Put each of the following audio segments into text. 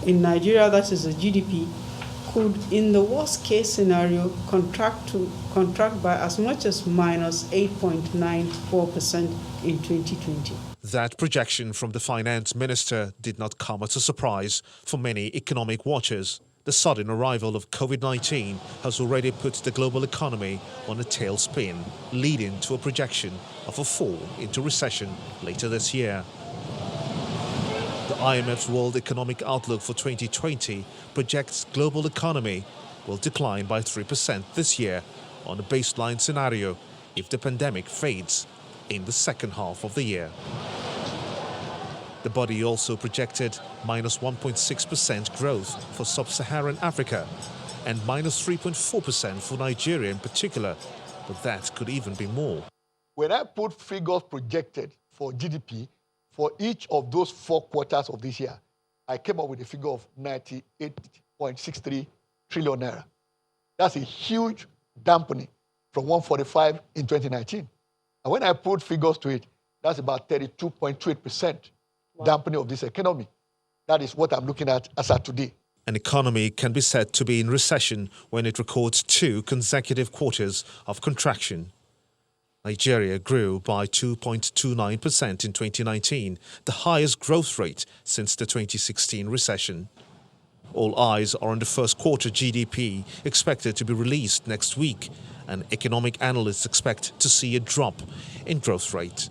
in Nigeria, that is the GDP, could, in the worst case scenario, contract by as much as minus 8.94% in 2020. That projection from the finance minister did not come as a surprise for many economic watchers. The sudden arrival of COVID-19 has already put the global economy on a tailspin, leading to a projection of a fall into recession later this year. The IMF's World Economic Outlook for 2020 projects global economy will decline by 3% this year on a baseline scenario if the pandemic fades in the second half of the year. The body also projected minus 1.6% growth for sub-Saharan Africa and minus 3.4% for Nigeria in particular, but that could even be more. When I put figures projected for GDP for each of those 4 quarters of this year, I came up with a figure of 98.63 trillion naira. That's a huge dampening from 145 in 2019. And when I put figures to it, that's about 32.28% dampening of this economy. That is what I'm looking at as at today. An economy can be said to be in recession when it records 2 consecutive quarters of contraction. Nigeria grew by 2.29% in 2019, the highest growth rate since the 2016 recession. All eyes are on the first quarter GDP expected to be released next week, and economic analysts expect to see a drop in growth rate.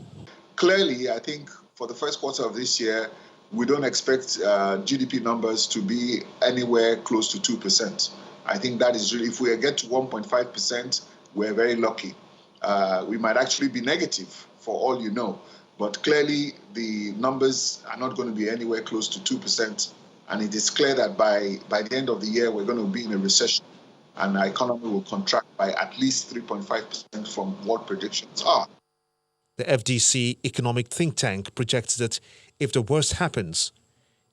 Clearly, I think for the first quarter of this year, we don't expect GDP numbers to be anywhere close to 2%. I think that is really, if we get to 1.5%, we're very lucky. We might actually be negative for all you know, but clearly the numbers are not going to be anywhere close to 2%. And it is clear that by the end of the year, we're going to be in a recession and our economy will contract by at least 3.5% from what predictions are. The FDC economic think tank projects that if the worst happens,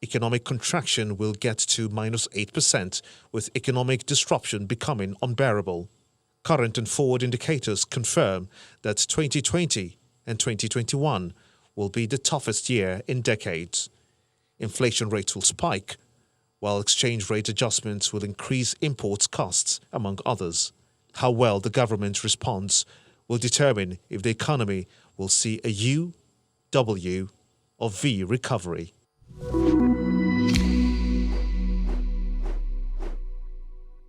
economic contraction will get to minus 8%, with economic disruption becoming unbearable. Current and forward indicators confirm that 2020 and 2021 will be the toughest year in decades. Inflation rates will spike, while exchange rate adjustments will increase imports costs, among others. How well the government responds will determine if the economy will see a U, W, or V recovery.